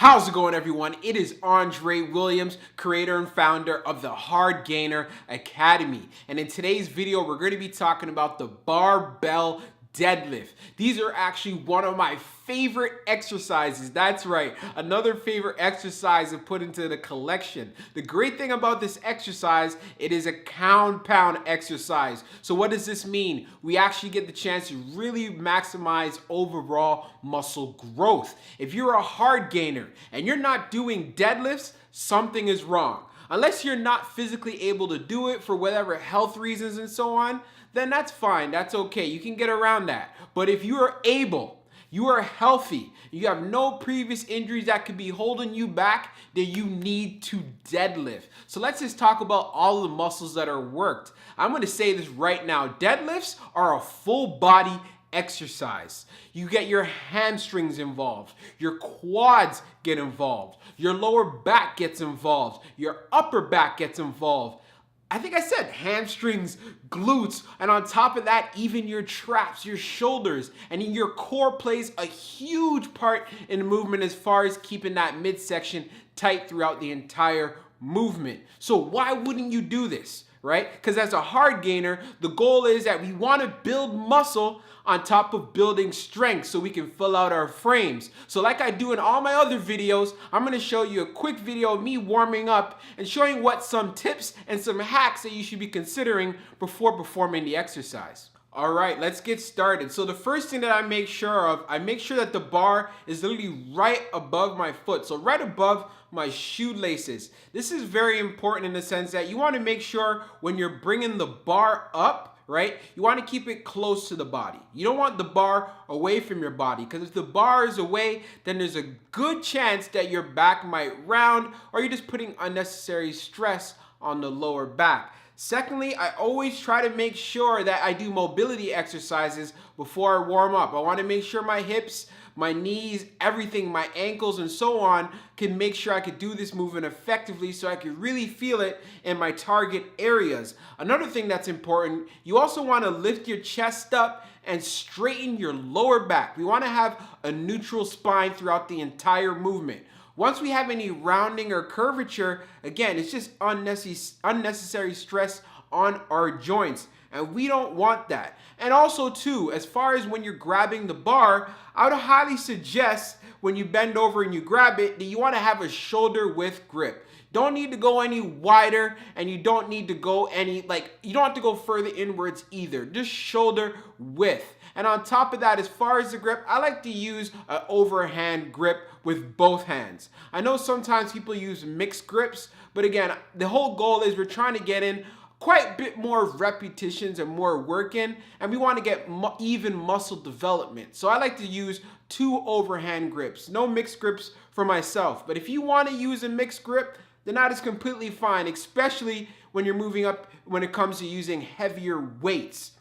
How's it going, everyone? It is Andre Williams, creator and founder of the Hardgainer Academy. And in today's video, we're going to be talking about the barbell deadlift. These are actually one of my favorite exercises. That's right, another favorite exercise to put into the collection. The great thing about this exercise, it is a compound exercise. So what does this mean? We actually get the chance to really maximize overall muscle growth. If you're a hard gainer and you're not doing deadlifts, something is wrong. Unless you're not physically able to do it for whatever health reasons and so on, then that's fine, that's okay, you can get around that. But if you are able, you are healthy, you have no previous injuries that could be holding you back, then you need to deadlift. So let's just talk about all of the muscles that are worked. I'm gonna say this right now, deadlifts are a full body exercise. You get your hamstrings involved, your quads get involved, your lower back gets involved, your upper back gets involved. I think I said hamstrings, glutes, and on top of that, even your traps, your shoulders, and your core plays a huge part in the movement as far as keeping that midsection tight throughout the entire movement. So why wouldn't you do this, right? Because as a hard gainer, the goal is that we want to build muscle on top of building strength so we can fill out our frames. So like I do in all my other videos, I'm going to show you a quick video of me warming up and showing what some tips and some hacks that you should be considering before performing the exercise. All right, let's get started. So the first thing that I make sure of, I make sure that the bar is literally right above my foot. So right above my shoelaces. This is very important in the sense that you want to make sure when you're bringing the bar up, right? You want to keep it close to the body. You don't want the bar away from your body, because if the bar is away, then there's a good chance that your back might round, or you're just putting unnecessary stress on the lower back. Secondly, I always try to make sure that I do mobility exercises before I warm up. I want to make sure my hips, my knees, everything, my ankles and so on can make sure I could do this movement effectively so I could really feel it in my target areas. Another thing that's important, you also want to lift your chest up and straighten your lower back. We want to have a neutral spine throughout the entire movement. Once we have any rounding or curvature, again, it's just unnecessary stress on our joints, and we don't want that. And also too, as far as when you're grabbing the bar, I would highly suggest when you bend over and you grab it that you want to have a shoulder width grip. Don't need to go any wider, and you don't need to go you don't have to go further inwards either, just shoulder width. And on top of that, as far as the grip, I like to use an overhand grip with both hands. I know sometimes people use mixed grips, but again, the whole goal is we're trying to get in quite a bit more repetitions and more work in, and we want to get even muscle development. So I like to use two overhand grips, no mixed grips for myself. But if you want to use a mixed grip, then that is completely fine, especially when you're moving up when it comes to using heavier weights.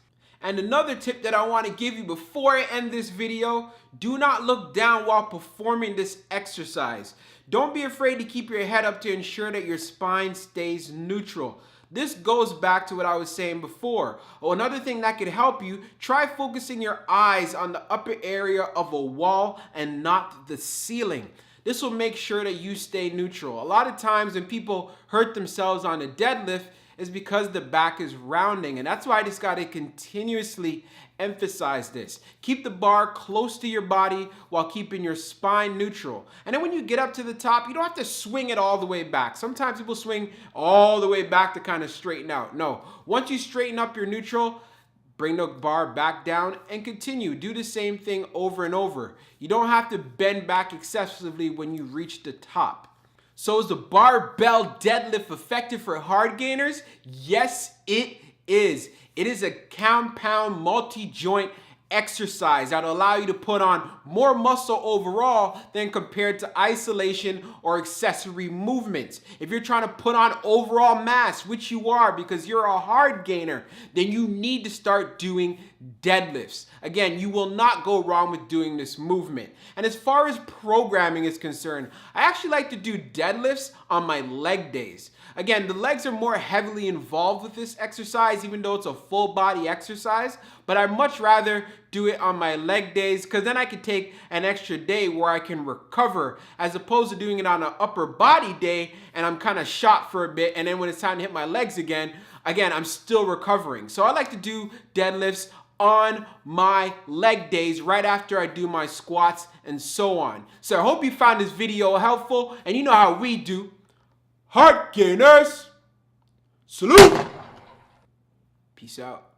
And another tip that I want to give you before I end this video, do not look down while performing this exercise. Don't be afraid to keep your head up to ensure that your spine stays neutral. This goes back to what I was saying before. Another thing that could help you, try focusing your eyes on the upper area of a wall and not the ceiling. This will make sure that you stay neutral. A lot of times when people hurt themselves on a deadlift, is because the back is rounding, and that's why I just got to continuously emphasize this. Keep the bar close to your body while keeping your spine neutral. And then when you get up to the top, you don't have to swing it all the way back. Sometimes people swing all the way back to kind of straighten out. No, once you straighten up your neutral, bring the bar back down and continue. Do the same thing over and over. You don't have to bend back excessively when you reach the top. So is the barbell deadlift effective for hard gainers? Yes, it is. It is a compound multi-joint exercise that will allow you to put on more muscle overall than compared to isolation or accessory movements. If you're trying to put on overall mass, which you are because you're a hard gainer, then you need to start doing deadlifts. Again, you will not go wrong with doing this movement. And as far as programming is concerned, I actually like to do deadlifts on my leg days. Again, the legs are more heavily involved with this exercise, even though it's a full body exercise, but I'd much rather do it on my leg days because then I can take an extra day where I can recover, as opposed to doing it on an upper body day and I'm kind of shot for a bit, and then when it's time to hit my legs again, I'm still recovering. So I like to do deadlifts on my leg days right after I do my squats and so on. So I hope you found this video helpful, and you know how we do. Hardgainers, salute! Peace out.